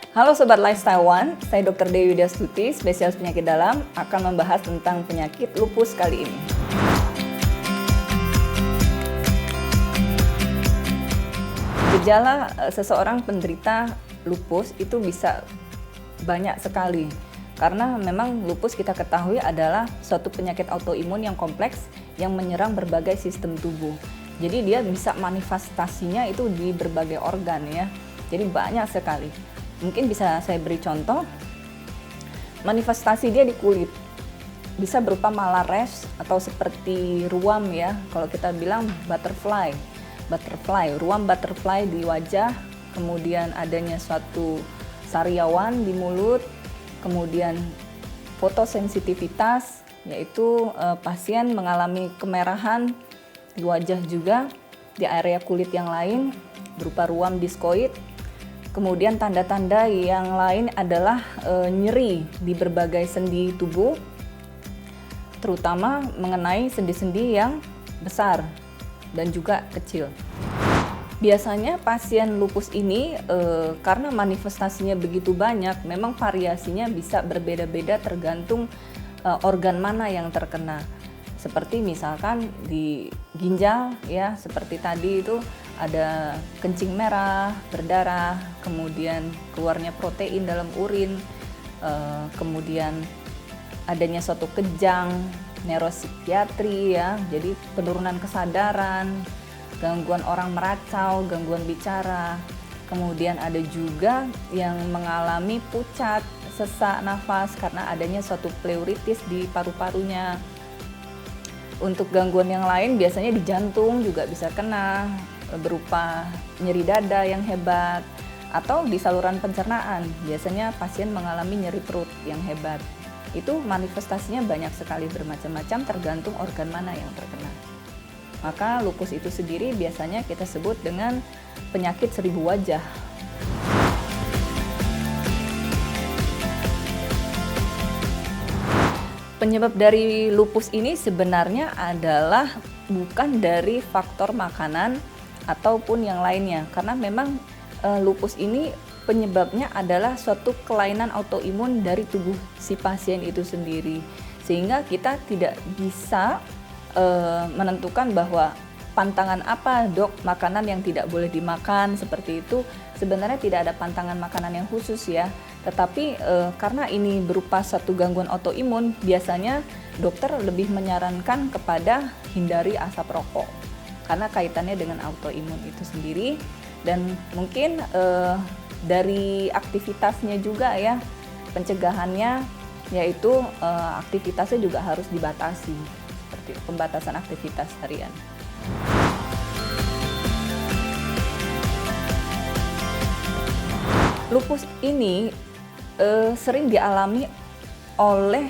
Halo Sobat Lifestyle One, saya Dr. Dewi Widiastuti, spesialis penyakit dalam, akan membahas tentang penyakit lupus kali ini. Gejala seseorang penderita lupus itu bisa banyak sekali, karena memang lupus kita ketahui adalah suatu penyakit autoimun yang kompleks yang menyerang berbagai sistem tubuh. Jadi dia bisa manifestasinya itu di berbagai organ ya, jadi banyak sekali. Mungkin bisa saya beri contoh, manifestasi dia di kulit, bisa berupa malar rash atau seperti ruam ya, kalau kita bilang butterfly, ruam butterfly di wajah, kemudian adanya suatu sariawan di mulut, kemudian fotosensitivitas, yaitu pasien mengalami kemerahan di wajah juga, di area kulit yang lain berupa ruam diskoid. Kemudian tanda-tanda yang lain adalah nyeri di berbagai sendi tubuh, terutama mengenai sendi-sendi yang besar dan juga kecil. Biasanya pasien lupus ini karena manifestasinya begitu banyak, memang variasinya bisa berbeda-beda tergantung organ mana yang terkena. Seperti misalkan di ginjal ya, seperti tadi itu ada kencing merah, berdarah, kemudian keluarnya protein dalam urin, kemudian adanya suatu kejang, neuropsikiatri ya, jadi penurunan kesadaran, gangguan orang meracau, gangguan bicara, kemudian ada juga yang mengalami pucat, sesak nafas karena adanya suatu pleuritis di paru-parunya. Untuk gangguan yang lain biasanya di jantung juga bisa kena, berupa nyeri dada yang hebat, atau di saluran pencernaan biasanya pasien mengalami nyeri perut yang hebat. Itu manifestasinya banyak sekali, bermacam-macam tergantung organ mana yang terkena. Maka lupus itu sendiri biasanya kita sebut dengan penyakit seribu wajah. Penyebab dari lupus ini sebenarnya adalah bukan dari faktor makanan ataupun yang lainnya, karena memang lupus ini penyebabnya adalah suatu kelainan autoimun dari tubuh si pasien itu sendiri, sehingga kita tidak bisa menentukan bahwa pantangan apa dok makanan yang tidak boleh dimakan seperti itu. Sebenarnya tidak ada pantangan makanan yang khusus ya, tetapi karena ini berupa satu gangguan autoimun, biasanya dokter lebih menyarankan kepada hindari asap rokok karena kaitannya dengan autoimun itu sendiri. Dan mungkin dari aktivitasnya juga ya, pencegahannya yaitu aktivitasnya juga harus dibatasi, seperti pembatasan aktivitas harian. Lupus ini sering dialami oleh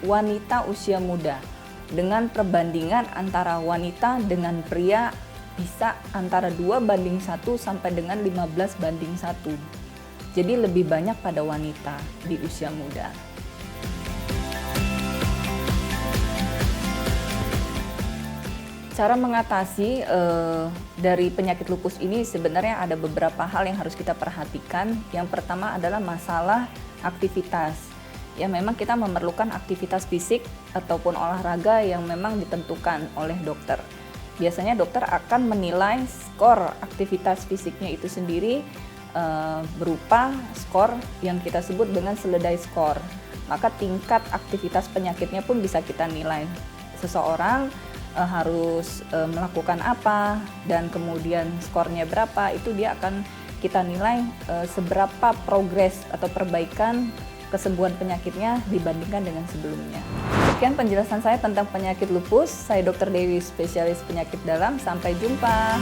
wanita usia muda, dengan perbandingan antara wanita dengan pria bisa antara 2:1 sampai dengan 15:1. Jadi lebih banyak pada wanita di usia muda. Cara mengatasi dari penyakit lupus ini sebenarnya ada beberapa hal yang harus kita perhatikan. Yang pertama adalah masalah aktivitas. Ya, memang kita memerlukan aktivitas fisik ataupun olahraga yang memang ditentukan oleh dokter. Biasanya dokter akan menilai skor aktivitas fisiknya itu sendiri berupa skor yang kita sebut dengan SLEDAI score. Maka tingkat aktivitas penyakitnya pun bisa kita nilai. Seseorang harus melakukan apa dan kemudian skornya berapa, itu dia akan kita nilai seberapa progres atau perbaikan kesembuhan penyakitnya dibandingkan dengan sebelumnya. Sekian penjelasan saya tentang penyakit lupus. Saya Dr. Dewi, spesialis penyakit dalam. Sampai jumpa.